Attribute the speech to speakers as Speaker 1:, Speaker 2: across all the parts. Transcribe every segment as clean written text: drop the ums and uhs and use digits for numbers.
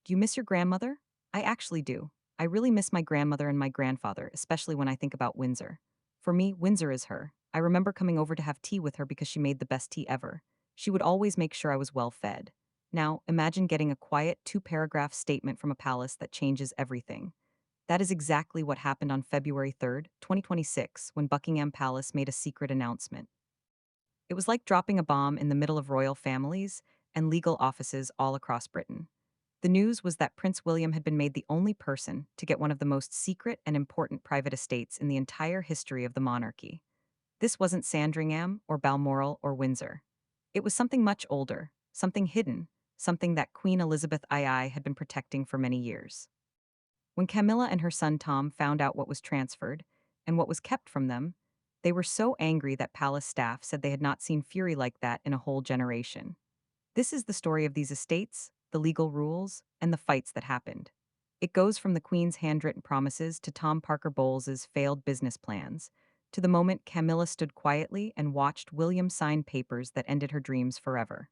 Speaker 1: Do you miss your grandmother? I actually do. I really miss my grandmother and my grandfather, especially when I think about Windsor. For me, Windsor is her. I remember coming over to have tea with her because she made the best tea ever. She would always make sure I was well fed. Now, imagine getting a quiet two-paragraph statement from a palace that changes everything. That is exactly what happened on February 3rd, 2026, when Buckingham Palace made a secret announcement. It was like dropping a bomb in the middle of royal families and legal offices all across Britain. The news was that Prince William had been made the only person to get one of the most secret and important private estates in the entire history of the monarchy. This wasn't Sandringham or Balmoral or Windsor. It was something much older, something hidden, something that Queen Elizabeth II had been protecting for many years. When Camilla and her son Tom found out what was transferred and what was kept from them, they were so angry that palace staff said they had not seen fury like that in a whole generation. This is the story of these estates, the legal rules, and the fights that happened. It goes from the Queen's handwritten promises to Tom Parker Bowles's failed business plans, to the moment Camilla stood quietly and watched William sign papers that ended her dreams forever.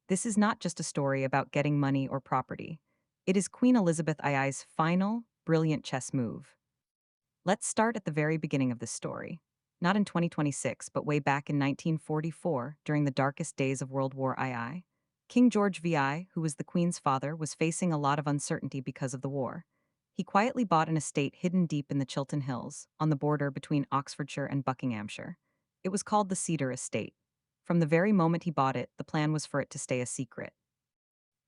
Speaker 1: This is not just a story about getting money or property. It is Queen Elizabeth II's final, brilliant chess move. Let's start at the very beginning of this story. Not in 2026, but way back in 1944, during the darkest days of World War II. King George VI, who was the Queen's father, was facing a lot of uncertainty because of the war. He quietly bought an estate hidden deep in the Chiltern Hills, on the border between Oxfordshire and Buckinghamshire. It was called the Cedar Estate. From the very moment he bought it, the plan was for it to stay a secret.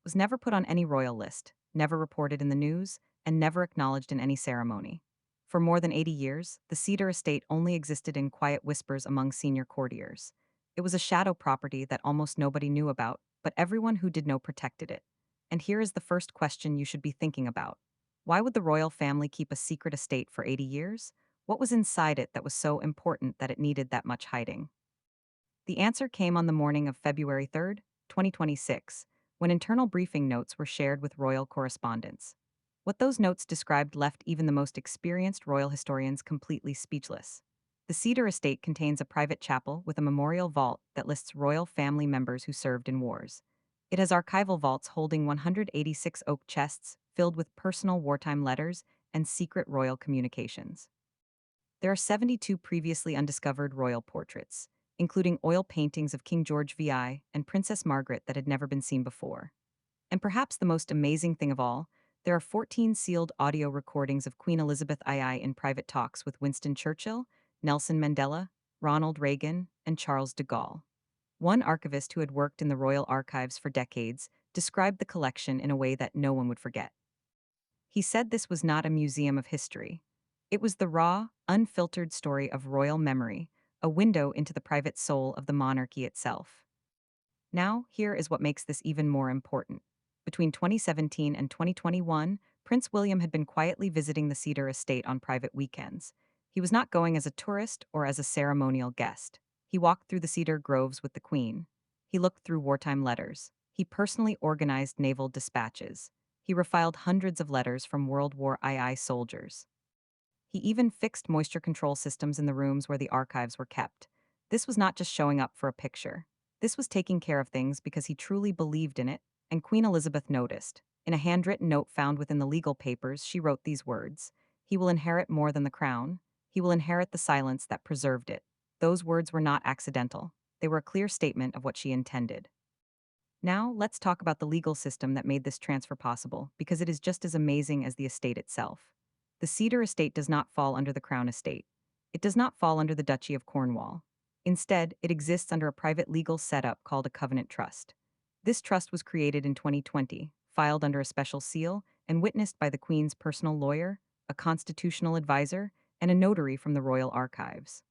Speaker 1: It was never put on any royal list, never reported in the news, and never acknowledged in any ceremony. For more than 80 years, the Cedar Estate only existed in quiet whispers among senior courtiers. It was a shadow property that almost nobody knew about, but everyone who did know protected it. And here is the first question you should be thinking about. Why would the royal family keep a secret estate for 80 years? What was inside it that was so important that it needed that much hiding? The answer came on the morning of February 3rd, 2026, when internal briefing notes were shared with royal correspondents. What those notes described left even the most experienced royal historians completely speechless. The Cedar Estate contains a private chapel with a memorial vault that lists royal family members who served in wars. It has archival vaults holding 186 oak chests filled with personal wartime letters and secret royal communications. There are 72 previously undiscovered royal portraits, including oil paintings of King George VI and Princess Margaret that had never been seen before. And perhaps the most amazing thing of all, there are 14 sealed audio recordings of Queen Elizabeth II in private talks with Winston Churchill, Nelson Mandela, Ronald Reagan, and Charles de Gaulle. One archivist who had worked in the royal archives for decades described the collection in a way that no one would forget. He said this was not a museum of history. It was the raw, unfiltered story of royal memory, a window into the private soul of the monarchy itself. Now, here is what makes this even more important. Between 2017 and 2021, Prince William had been quietly visiting the Cedar Estate on private weekends. He was not going as a tourist or as a ceremonial guest. He walked through the cedar groves with the Queen. He looked through wartime letters. He personally organized naval dispatches. He refiled hundreds of letters from World War II soldiers. He even fixed moisture control systems in the rooms where the archives were kept. This was not just showing up for a picture. This was taking care of things because he truly believed in it, and Queen Elizabeth noticed. In a handwritten note found within the legal papers, she wrote these words: "He will inherit more than the crown. He will inherit the silence that preserved it." Those words were not accidental. They were a clear statement of what she intended. Now, let's talk about the legal system that made this transfer possible, because it is just as amazing as the estate itself. The Cedar Estate does not fall under the Crown Estate. It does not fall under the Duchy of Cornwall. Instead, it exists under a private legal setup called a covenant trust. This trust was created in 2020, filed under a special seal, and witnessed by the Queen's personal lawyer, a constitutional advisor, and a notary from the Royal Archives.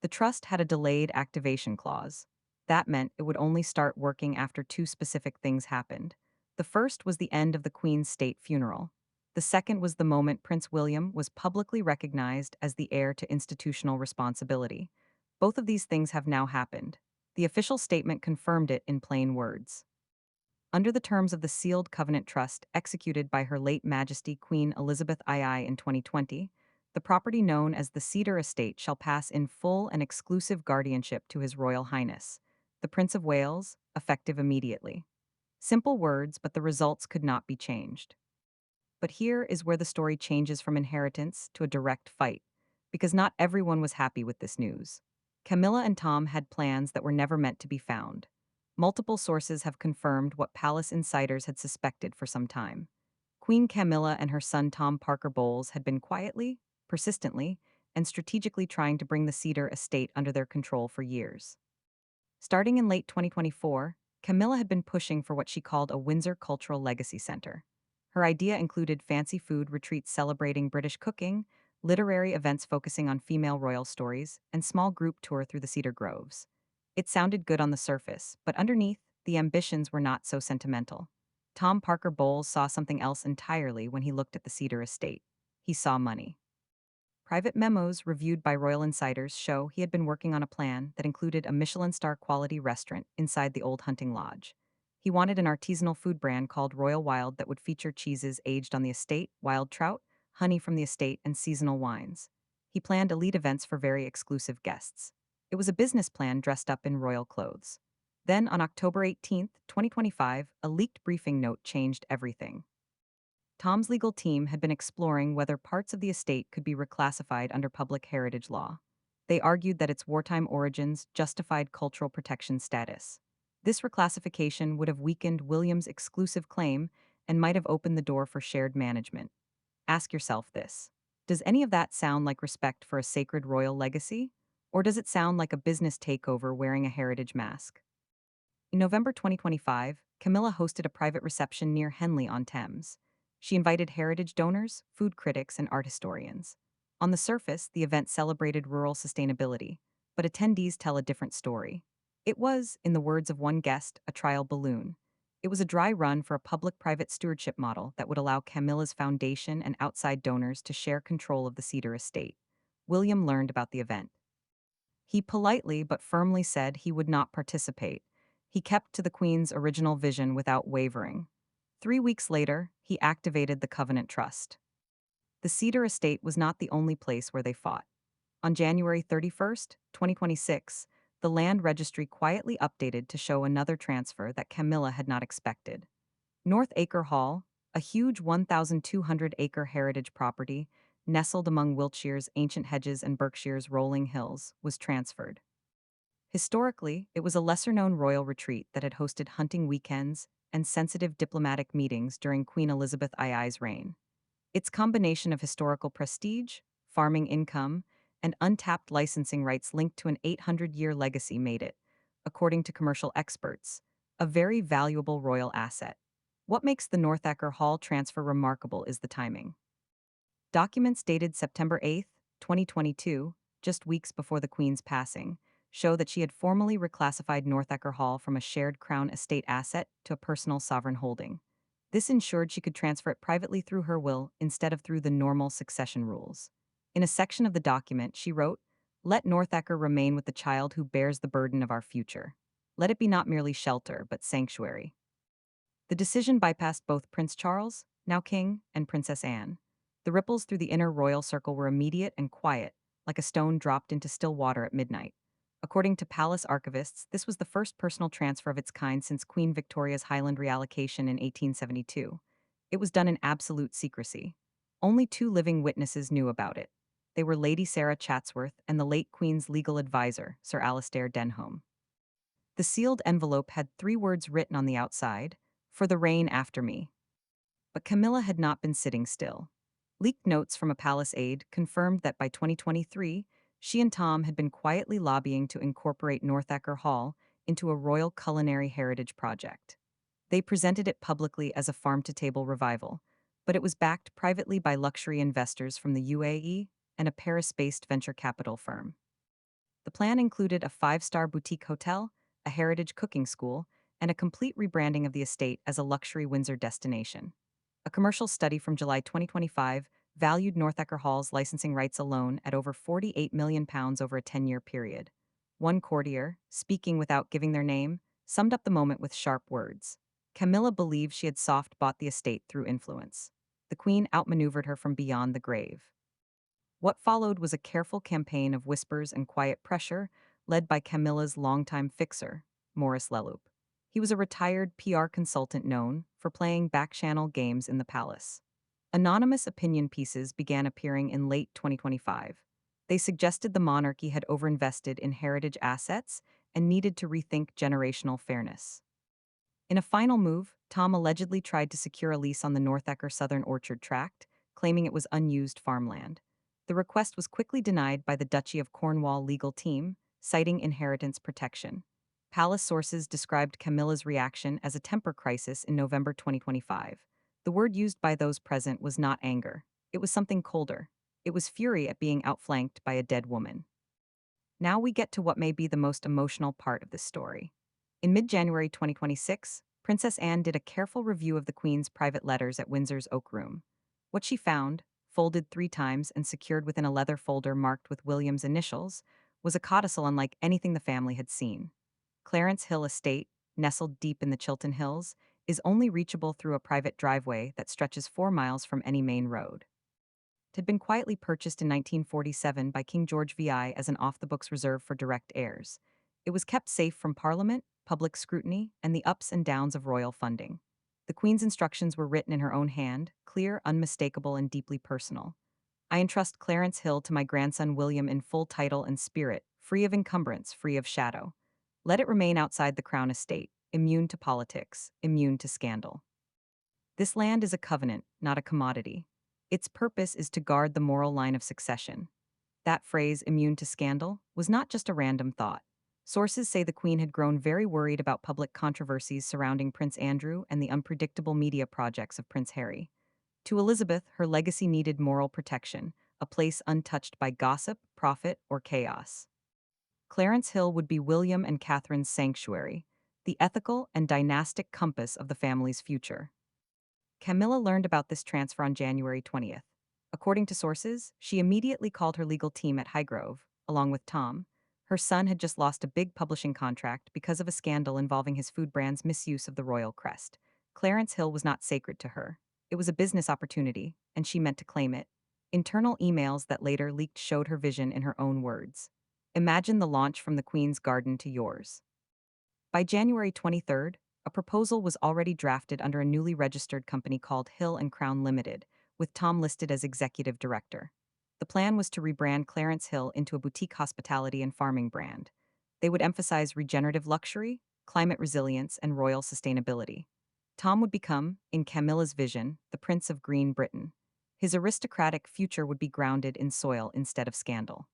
Speaker 1: The trust had a delayed activation clause. That meant it would only start working after two specific things happened. The first was the end of the Queen's state funeral. The second was the moment Prince William was publicly recognized as the heir to institutional responsibility. Both of these things have now happened. The official statement confirmed it in plain words. Under the terms of the sealed covenant trust executed by Her late Majesty Queen Elizabeth II in 2020, the property known as the Cedar Estate shall pass in full and exclusive guardianship to His Royal Highness, the Prince of Wales, effective immediately. Simple words, but the results could not be changed. But here is where the story changes from inheritance to a direct fight, because not everyone was happy with this news. Camilla and Tom had plans that were never meant to be found. Multiple sources have confirmed what palace insiders had suspected for some time. Queen Camilla and her son Tom Parker Bowles had been quietly, persistently, and strategically trying to bring the Cedar estate under their control for years. Starting in late 2024, Camilla had been pushing for what she called a Windsor Cultural Legacy Center. Her idea included fancy food retreats celebrating British cooking, literary events focusing on female royal stories, and small group tour through the Cedar Groves. It sounded good on the surface, but underneath, the ambitions were not so sentimental. Tom Parker Bowles saw something else entirely when he looked at the Cedar estate. He saw money. Private memos reviewed by royal insiders show he had been working on a plan that included a Michelin star quality restaurant inside the old hunting lodge. He wanted an artisanal food brand called Royal Wild that would feature cheeses aged on the estate, wild trout, honey from the estate, and seasonal wines. He planned elite events for very exclusive guests. It was a business plan dressed up in royal clothes. Then, on October 18th, 2025, a leaked briefing note changed everything. Tom's legal team had been exploring whether parts of the estate could be reclassified under public heritage law. They argued that its wartime origins justified cultural protection status. This reclassification would have weakened William's exclusive claim and might have opened the door for shared management. Ask yourself this: does any of that sound like respect for a sacred royal legacy? Or does it sound like a business takeover wearing a heritage mask? In November 2025, Camilla hosted a private reception near Henley on Thames. She invited heritage donors, food critics, and art historians. On the surface, the event celebrated rural sustainability, but attendees tell a different story. It was, in the words of one guest, a trial balloon. It was a dry run for a public-private stewardship model that would allow Camilla's foundation and outside donors to share control of the Cedar estate. William learned about the event. He politely but firmly said he would not participate. He kept to the Queen's original vision without wavering. 3 weeks later, he activated the Covenant Trust. The Cedar estate was not the only place where they fought. On January 31st, 2026, the land registry quietly updated to show another transfer that Camilla had not expected. North Acre Hall, a huge 1,200-acre heritage property, nestled among Wiltshire's ancient hedges and Berkshire's rolling hills, was transferred. Historically, it was a lesser-known royal retreat that had hosted hunting weekends and sensitive diplomatic meetings during Queen Elizabeth II's reign. Its combination of historical prestige, farming income, and untapped licensing rights linked to an 800-year legacy made it, according to commercial experts, a very valuable royal asset. What makes the Northacker Hall transfer remarkable is the timing. Documents dated September 8th, 2022, just weeks before the Queen's passing, show that she had formally reclassified Northacker Hall from a shared Crown estate asset to a personal sovereign holding. This ensured she could transfer it privately through her will instead of through the normal succession rules. In a section of the document, she wrote, "Let Northacker remain with the child who bears the burden of our future. Let it be not merely shelter, but sanctuary." The decision bypassed both Prince Charles, now King, and Princess Anne. The ripples through the inner royal circle were immediate and quiet, like a stone dropped into still water at midnight. According to palace archivists, this was the first personal transfer of its kind since Queen Victoria's Highland reallocation in 1872. It was done in absolute secrecy. Only two living witnesses knew about it. They were Lady Sarah Chatsworth and the late Queen's legal advisor, Sir Alastair Denholm. The sealed envelope had 3 words written on the outside: "For the reign after me." But Camilla had not been sitting still. Leaked notes from a palace aide confirmed that by 2023, she and Tom had been quietly lobbying to incorporate Northacker Hall into a royal culinary heritage project. They presented it publicly as a farm-to-table revival, but it was backed privately by luxury investors from the UAE and a Paris-based venture capital firm. The plan included a 5-star boutique hotel, a heritage cooking school, and a complete rebranding of the estate as a luxury Windsor destination. A commercial study from July 2025 valued Northacker Hall's licensing rights alone at over £48 million over a 10-year period. One courtier, speaking without giving their name, summed up the moment with sharp words. Camilla believed she had soft-bought the estate through influence. The Queen outmaneuvered her from beyond the grave. What followed was a careful campaign of whispers and quiet pressure, led by Camilla's longtime fixer, Maurice Leloup. He was a retired PR consultant known for playing back-channel games in the palace. Anonymous opinion pieces began appearing in late 2025. They suggested the monarchy had overinvested in heritage assets and needed to rethink generational fairness. In a final move, Tom allegedly tried to secure a lease on the Northacker Southern Orchard Tract, claiming it was unused farmland. The request was quickly denied by the Duchy of Cornwall legal team, citing inheritance protection. Palace sources described Camilla's reaction as a temper crisis in November 2025. The word used by those present was not anger. It was something colder. It was fury at being outflanked by a dead woman. Now we get to what may be the most emotional part of this story. In mid-January 2026, Princess Anne did a careful review of the Queen's private letters at Windsor's Oak Room. What she found, folded 3 times and secured within a leather folder marked with William's initials, was a codicil unlike anything the family had seen. Clarence Hill Estate, nestled deep in the Chiltern Hills, is only reachable through a private driveway that stretches 4 miles from any main road. It had been quietly purchased in 1947 by King George VI as an off-the-books reserve for direct heirs. It was kept safe from Parliament, public scrutiny, and the ups and downs of royal funding. The Queen's instructions were written in her own hand, clear, unmistakable, and deeply personal. I entrust Clarence Hill to my grandson William in full title and spirit, free of encumbrance, free of shadow. Let it remain outside the Crown estate, immune to politics, immune to scandal. This land is a covenant, not a commodity. Its purpose is to guard the moral line of succession. That phrase, immune to scandal, was not just a random thought. Sources say the Queen had grown very worried about public controversies surrounding Prince Andrew and the unpredictable media projects of Prince Harry. To Elizabeth, her legacy needed moral protection, a place untouched by gossip, profit, or chaos. Clarence Hill would be William and Catherine's sanctuary, the ethical and dynastic compass of the family's future. Camilla learned about this transfer on January 20th. According to sources, she immediately called her legal team at Highgrove, along with Tom. Her son had just lost a big publishing contract because of a scandal involving his food brand's misuse of the royal crest. Clarence Hill was not sacred to her. It was a business opportunity, and she meant to claim it. Internal emails that later leaked showed her vision in her own words. Imagine the launch from the Queen's garden to yours. By January 23rd, a proposal was already drafted under a newly registered company called Hill and Crown Limited, with Tom listed as executive director. The plan was to rebrand Clarence Hill into a boutique hospitality and farming brand. They would emphasize regenerative luxury, climate resilience, and royal sustainability. Tom would become, in Camilla's vision, the Prince of Green Britain. His aristocratic future would be grounded in soil instead of scandal.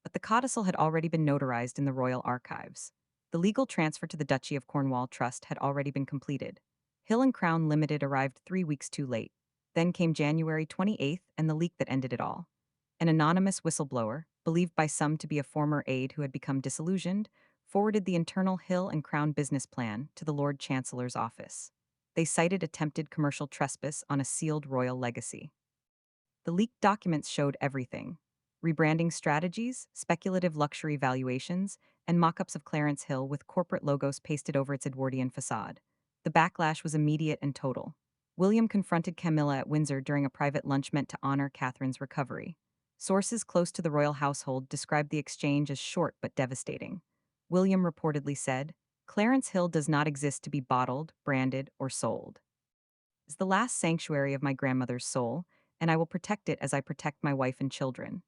Speaker 1: But the codicil had already been notarized in the royal archives. The legal transfer to the Duchy of Cornwall Trust had already been completed. Hill and Crown Limited arrived 3 weeks too late. Then came January 28th and the leak that ended it all. An anonymous whistleblower, believed by some to be a former aide who had become disillusioned, forwarded the internal Hill and Crown business plan to the Lord Chancellor's office. They cited attempted commercial trespass on a sealed royal legacy. The leaked documents showed everything: rebranding strategies, speculative luxury valuations, and mock-ups of Clarence Hill with corporate logos pasted over its Edwardian facade. The backlash was immediate and total. William confronted Camilla at Windsor during a private lunch meant to honor Catherine's recovery. Sources close to the royal household described the exchange as short but devastating. William reportedly said, "Clarence Hill does not exist to be bottled, branded, or sold. It's the last sanctuary of my grandmother's soul, and I will protect it as I protect my wife and children."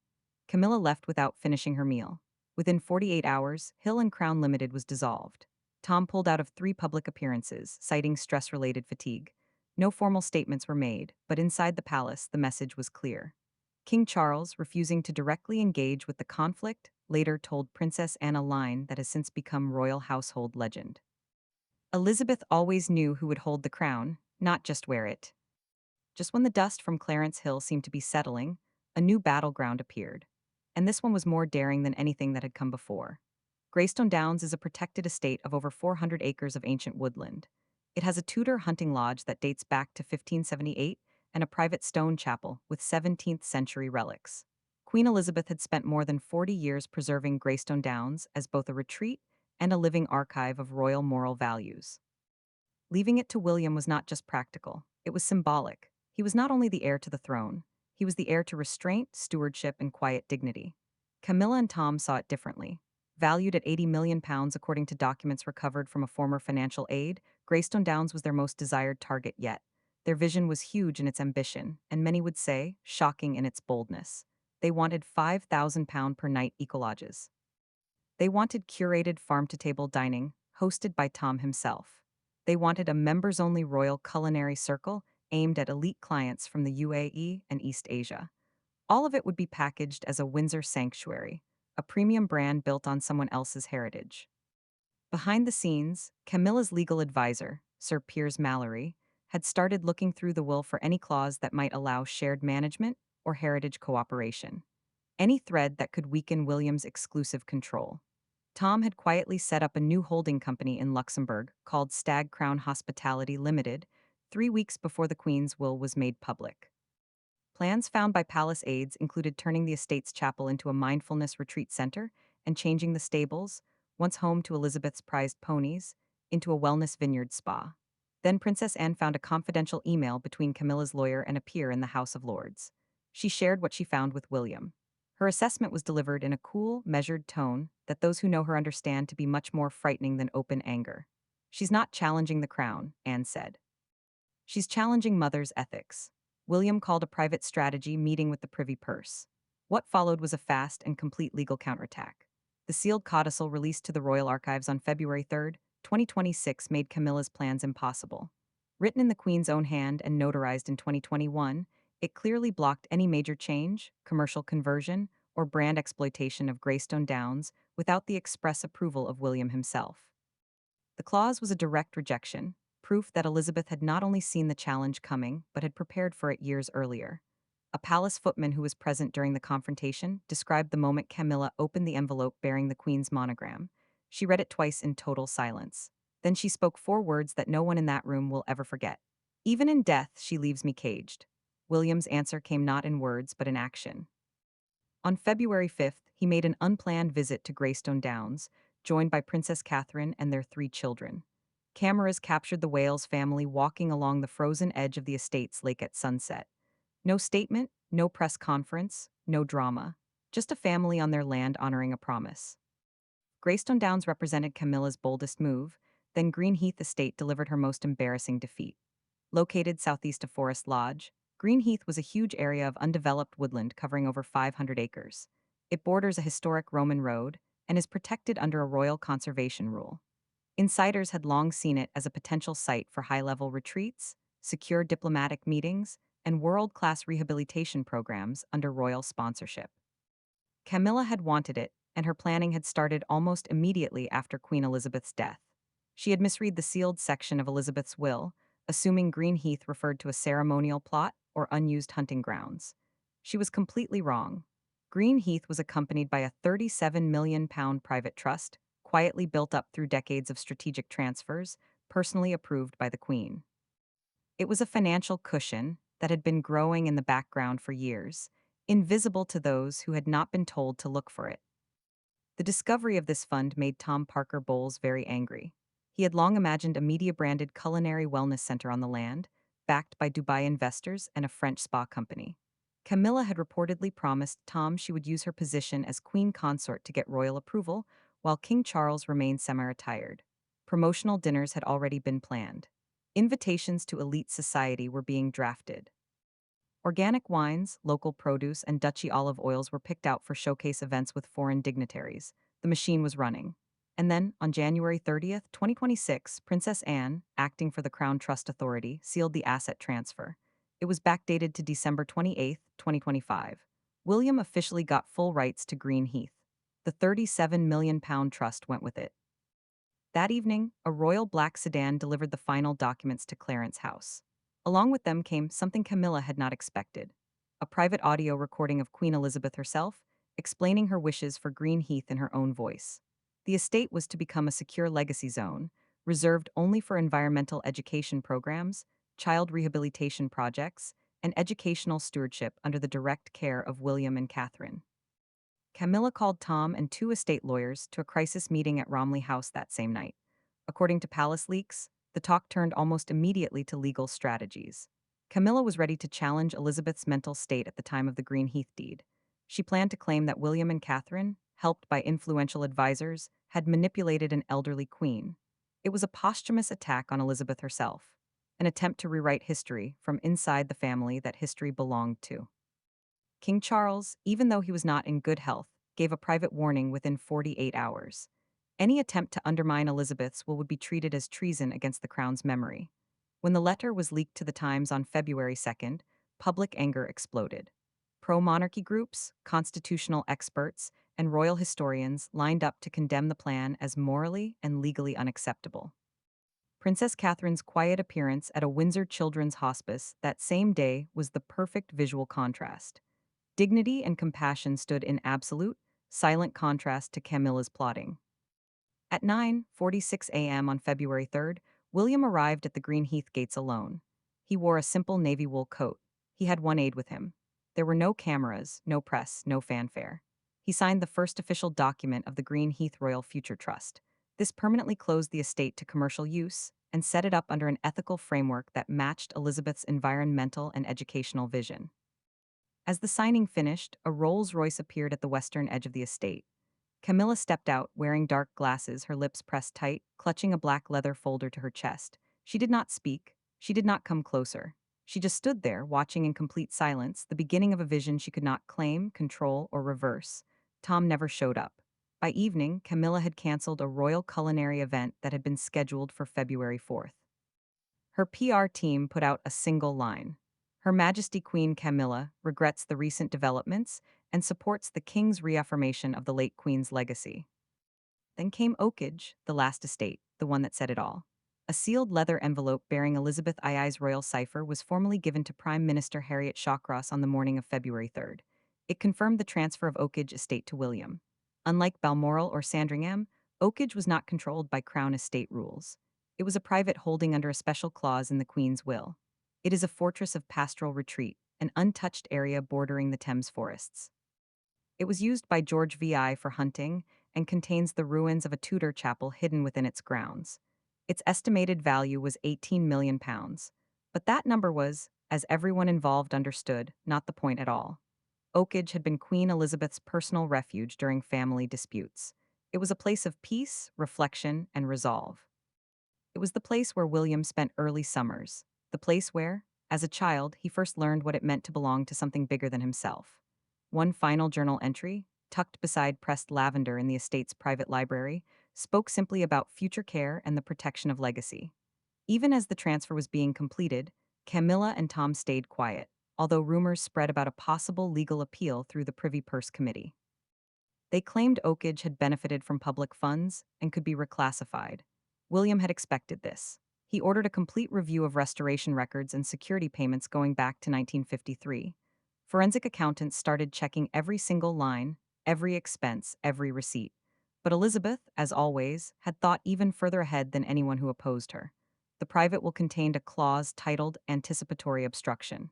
Speaker 1: Camilla left without finishing her meal. Within 48 hours, Hill and Crown Limited was dissolved. Tom pulled out of 3 public appearances, citing stress-related fatigue. No formal statements were made, but inside the palace, the message was clear. King Charles, refusing to directly engage with the conflict, later told Princess Anne a line that has since become royal household legend. Elizabeth always knew who would hold the crown, not just wear it. Just when the dust from Clarence Hill seemed to be settling, a new battleground appeared. And this one was more daring than anything that had come before. Greystone Downs is a protected estate of over 400 acres of ancient woodland. It has a Tudor hunting lodge that dates back to 1578 and a private stone chapel with 17th century relics. Queen Elizabeth had spent more than 40 years preserving Greystone Downs as both a retreat and a living archive of royal moral values. Leaving it to William was not just practical, it was symbolic. He was not only the heir to the throne, he was the heir to restraint, stewardship, and quiet dignity. Camilla and Tom saw it differently. Valued at £80 million according to documents recovered from a former financial aid, Greystone Downs was their most desired target yet. Their vision was huge in its ambition, and many would say, shocking in its boldness. They wanted £5,000 per night ecolodges. They wanted curated farm-to-table dining, hosted by Tom himself. They wanted a members-only royal culinary circle aimed at elite clients from the UAE and East Asia. All of it would be packaged as a Windsor sanctuary, a premium brand built on someone else's heritage. Behind the scenes, Camilla's legal advisor, Sir Piers Mallory, had started looking through the will for any clause that might allow shared management or heritage cooperation, any thread that could weaken William's exclusive control. Tom had quietly set up a new holding company in Luxembourg called Stag Crown Hospitality Limited 3 weeks before the Queen's will was made public. Plans found by palace aides included turning the estate's chapel into a mindfulness retreat center and changing the stables, once home to Elizabeth's prized ponies, into a wellness vineyard spa. Then Princess Anne found a confidential email between Camilla's lawyer and a peer in the House of Lords. She shared what she found with William. Her assessment was delivered in a cool, measured tone that those who know her understand to be much more frightening than open anger. She's not challenging the crown, Anne said. She's challenging mother's ethics. William called a private strategy meeting with the Privy Purse. What followed was a fast and complete legal counterattack. The sealed codicil released to the Royal Archives on February 3rd, 2026 made Camilla's plans impossible. Written in the Queen's own hand and notarized in 2021, it clearly blocked any major change, commercial conversion, or brand exploitation of Greystone Downs without the express approval of William himself. The clause was a direct rejection, proof that Elizabeth had not only seen the challenge coming, but had prepared for it years earlier. A palace footman who was present during the confrontation described the moment Camilla opened the envelope bearing the Queen's monogram. She read it twice in total silence. Then she spoke 4 words that no one in that room will ever forget. Even in death, she leaves me caged. William's answer came not in words, but in action. On February 5th, he made an unplanned visit to Greystone Downs, joined by Princess Catherine and their 3 children. Cameras captured the Wales family walking along the frozen edge of the estate's lake at sunset. No statement, no press conference, no drama. Just a family on their land honoring a promise. Greystone Downs represented Camilla's boldest move, then Greenheath Estate delivered her most embarrassing defeat. Located southeast of Forest Lodge, Greenheath was a huge area of undeveloped woodland covering over 500 acres. It borders a historic Roman road and is protected under a royal conservation rule. Insiders had long seen it as a potential site for high-level retreats, secure diplomatic meetings, and world-class rehabilitation programs under royal sponsorship. Camilla had wanted it, and her planning had started almost immediately after Queen Elizabeth's death. She had misread the sealed section of Elizabeth's will, assuming Greenheath referred to a ceremonial plot or unused hunting grounds. She was completely wrong. Greenheath was accompanied by a £37 million private trust, quietly built up through decades of strategic transfers, personally approved by the Queen. It was a financial cushion that had been growing in the background for years, invisible to those who had not been told to look for it. The discovery of this fund made Tom Parker Bowles very angry. He had long imagined a media-branded culinary wellness center on the land, backed by Dubai investors and a French spa company. Camilla had reportedly promised Tom she would use her position as queen consort to get royal approval, while King Charles remained semi-retired. Promotional dinners had already been planned. Invitations to elite society were being drafted. Organic wines, local produce, and Dutchy olive oils were picked out for showcase events with foreign dignitaries. The machine was running. And then, on January 30th, 2026, Princess Anne, acting for the Crown Trust Authority, sealed the asset transfer. It was backdated to December 28th, 2025. William officially got full rights to Greenheath. The £37 million trust went with it. That evening, a royal black sedan delivered the final documents to Clarence House. Along with them came something Camilla had not expected: a private audio recording of Queen Elizabeth herself, explaining her wishes for Greenheath in her own voice. The estate was to become a secure legacy zone, reserved only for environmental education programs, child rehabilitation projects, and educational stewardship under the direct care of William and Catherine. Camilla called Tom and 2 estate lawyers to a crisis meeting at Romley House that same night. According to palace leaks, the talk turned almost immediately to legal strategies. Camilla was ready to challenge Elizabeth's mental state at the time of the Greenheath deed. She planned to claim that William and Catherine, helped by influential advisors, had manipulated an elderly queen. It was a posthumous attack on Elizabeth herself, an attempt to rewrite history from inside the family that history belonged to. King Charles, even though he was not in good health, gave a private warning within 48 hours. Any attempt to undermine Elizabeth's will would be treated as treason against the crown's memory. When the letter was leaked to the Times on February 2nd, public anger exploded. Pro-monarchy groups, constitutional experts, and royal historians lined up to condemn the plan as morally and legally unacceptable. Princess Catherine's quiet appearance at a Windsor children's hospice that same day was the perfect visual contrast. Dignity and compassion stood in absolute, silent contrast to Camilla's plotting. At 9:46 a.m. on February 3rd, William arrived at the Green Heath gates alone. He wore a simple navy wool coat. He had one aide with him. There were no cameras, no press, no fanfare. He signed the first official document of the Green Heath Royal Future Trust. This permanently closed the estate to commercial use and set it up under an ethical framework that matched Elizabeth's environmental and educational vision. As the signing finished, a Rolls-Royce appeared at the western edge of the estate. Camilla stepped out, wearing dark glasses, her lips pressed tight, clutching a black leather folder to her chest. She did not speak. She did not come closer. She just stood there, watching in complete silence, the beginning of a vision she could not claim, control, or reverse. Tom never showed up. By evening, Camilla had canceled a royal culinary event that had been scheduled for February 4th. Her PR team put out a single line. Her Majesty Queen Camilla regrets the recent developments and supports the King's reaffirmation of the late Queen's legacy. Then came Oakage, the last estate, the one that said it all. A sealed leather envelope bearing Elizabeth II's royal cipher was formally given to Prime Minister Harriet Shawcross on the morning of February 3rd. It confirmed the transfer of Oakage estate to William. Unlike Balmoral or Sandringham, Oakage was not controlled by Crown estate rules. It was a private holding under a special clause in the Queen's will. It is a fortress of pastoral retreat, an untouched area bordering the Thames forests. It was used by George VI for hunting and contains the ruins of a Tudor chapel hidden within its grounds. Its estimated value was £18 million, but that number was, as everyone involved understood, not the point at all. Oakage had been Queen Elizabeth's personal refuge during family disputes. It was a place of peace, reflection, and resolve. It was the place where William spent early summers, the place where, as a child, he first learned what it meant to belong to something bigger than himself. One final journal entry, tucked beside pressed lavender in the estate's private library, spoke simply about future care and the protection of legacy. Even as the transfer was being completed, Camilla and Tom stayed quiet, although rumors spread about a possible legal appeal through the Privy Purse Committee. They claimed Oakage had benefited from public funds and could be reclassified. William had expected this. He ordered a complete review of restoration records and security payments going back to 1953. Forensic accountants started checking every single line, every expense, every receipt. But Elizabeth, as always, had thought even further ahead than anyone who opposed her. The private will contained a clause titled Anticipatory Obstruction.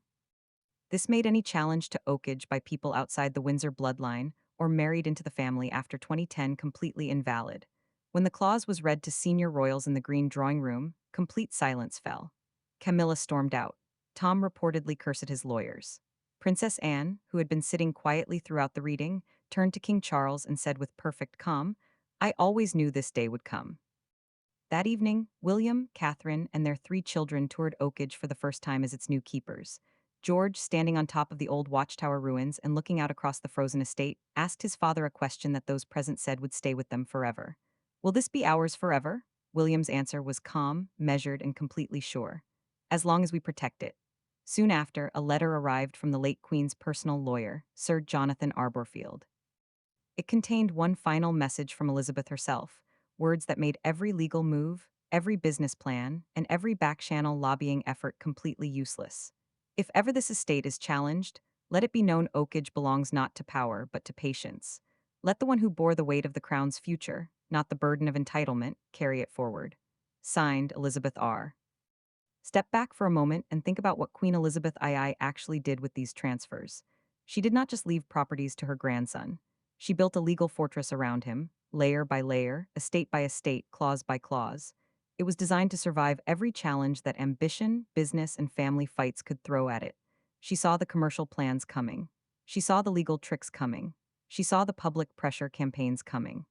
Speaker 1: This made any challenge to Oakage by people outside the Windsor bloodline or married into the family after 2010 completely invalid. When the clause was read to senior royals in the green drawing room, complete silence fell. Camilla stormed out. Tom reportedly cursed at his lawyers. Princess Anne, who had been sitting quietly throughout the reading, turned to King Charles and said with perfect calm, "I always knew this day would come." That evening, William, Catherine, and their 3 children toured Oakage for the first time as its new keepers. George, standing on top of the old watchtower ruins and looking out across the frozen estate, asked his father a question that those present said would stay with them forever. "Will this be ours forever?" William's answer was calm, measured, and completely sure. "As long as we protect it." Soon after, a letter arrived from the late Queen's personal lawyer, Sir Jonathan Arborfield. It contained one final message from Elizabeth herself, words that made every legal move, every business plan, and every back-channel lobbying effort completely useless. "If ever this estate is challenged, let it be known Oakage belongs not to power but to patience. Let the one who bore the weight of the crown's future, not the burden of entitlement, carry it forward." Signed, Elizabeth R. Step back for a moment and think about what Queen Elizabeth II actually did with these transfers. She did not just leave properties to her grandson. She built a legal fortress around him, layer by layer, estate by estate, clause by clause. It was designed to survive every challenge that ambition, business, and family fights could throw at it. She saw the commercial plans coming. She saw the legal tricks coming. She saw the public pressure campaigns coming.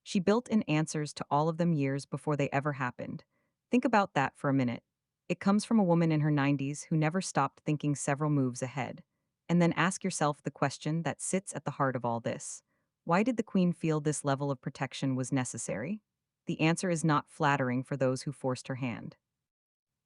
Speaker 1: She built in answers to all of them years before they ever happened. Think about that for a minute. It comes from a woman in her 90s who never stopped thinking several moves ahead. And then ask yourself the question that sits at the heart of all this. Why did the Queen feel this level of protection was necessary? The answer is not flattering for those who forced her hand.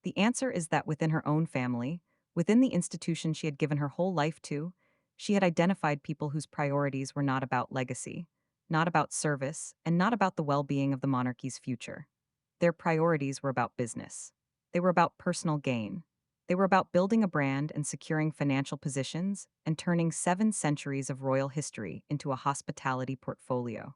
Speaker 1: The answer is that within her own family, within the institution she had given her whole life to, she had identified people whose priorities were not about legacy, not about service, and not about the well being of the monarchy's future. Their priorities were about business. They were about personal gain. They were about building a brand and securing financial positions and turning 7 centuries of royal history into a hospitality portfolio.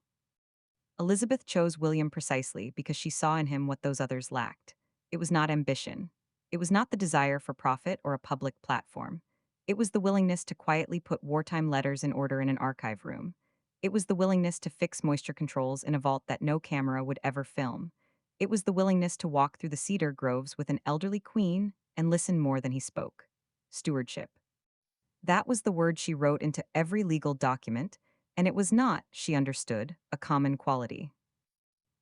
Speaker 1: Elizabeth chose William precisely because she saw in him what those others lacked. It was not ambition. It was not the desire for profit or a public platform. It was the willingness to quietly put wartime letters in order in an archive room. It was the willingness to fix moisture controls in a vault that no camera would ever film. It was the willingness to walk through the cedar groves with an elderly queen and listen more than he spoke. Stewardship. That was the word she wrote into every legal document, and it was not, she understood, a common quality.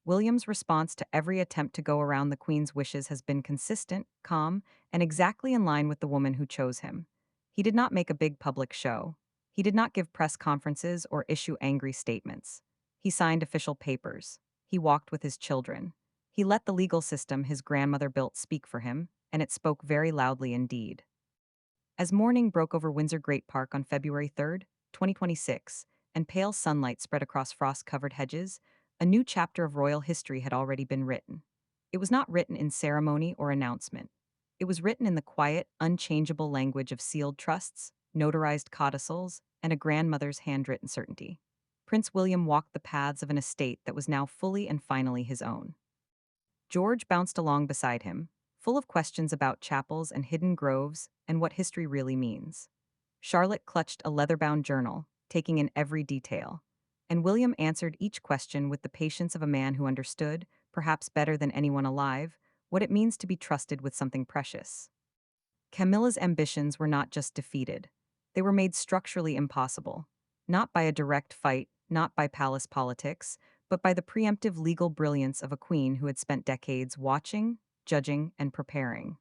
Speaker 1: William's response to every attempt to go around the Queen's wishes has been consistent, calm, and exactly in line with the woman who chose him. He did not make a big public show. He did not give press conferences or issue angry statements. He signed official papers. He walked with his children. He let the legal system his grandmother built speak for him, and it spoke very loudly indeed. As morning broke over Windsor Great Park on February 3rd, 2026, and pale sunlight spread across frost-covered hedges, a new chapter of royal history had already been written. It was not written in ceremony or announcement. It was written in the quiet, unchangeable language of sealed trusts, notarized codicils, and a grandmother's handwritten certainty. Prince William walked the paths of an estate that was now fully and finally his own. George bounced along beside him, full of questions about chapels and hidden groves and what history really means. Charlotte clutched a leather-bound journal, taking in every detail, and William answered each question with the patience of a man who understood, perhaps better than anyone alive, what it means to be trusted with something precious. Camilla's ambitions were not just defeated. They were made structurally impossible. Not by a direct fight, not by palace politics, but by the preemptive legal brilliance of a queen who had spent decades watching, judging, and preparing.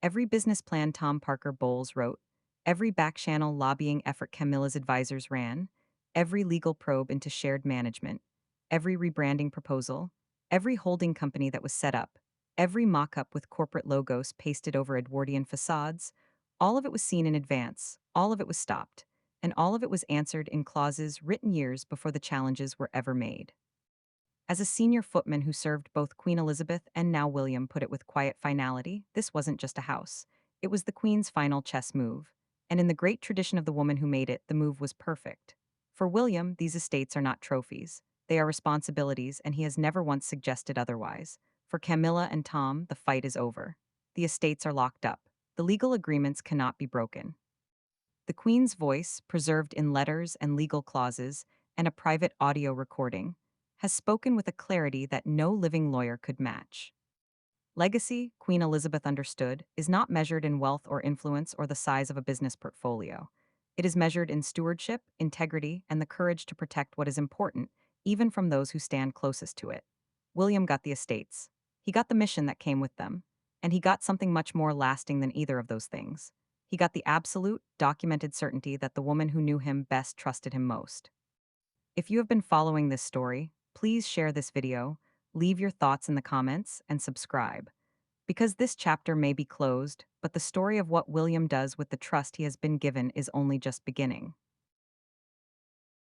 Speaker 1: Every business plan Tom Parker Bowles wrote, every back-channel lobbying effort Camilla's advisors ran, every legal probe into shared management, every rebranding proposal, every holding company that was set up, every mock-up with corporate logos pasted over Edwardian facades, all of it was seen in advance, all of it was stopped, and all of it was answered in clauses written years before the challenges were ever made. As a senior footman who served both Queen Elizabeth and now William put it with quiet finality, this wasn't just a house. It was the Queen's final chess move. And in the great tradition of the woman who made it, the move was perfect. For William, these estates are not trophies. They are responsibilities, and he has never once suggested otherwise. For Camilla and Tom, the fight is over. The estates are locked up. The legal agreements cannot be broken. The Queen's voice, preserved in letters and legal clauses, and a private audio recording, has spoken with a clarity that no living lawyer could match. Legacy, Queen Elizabeth understood, is not measured in wealth or influence or the size of a business portfolio. It is measured in stewardship, integrity, and the courage to protect what is important, even from those who stand closest to it. William got the estates. He got the mission that came with them. And he got something much more lasting than either of those things. He got the absolute, documented certainty that the woman who knew him best trusted him most. If you have been following this story, please share this video, leave your thoughts in the comments, and subscribe. Because this chapter may be closed, but the story of what William does with the trust he has been given is only just beginning.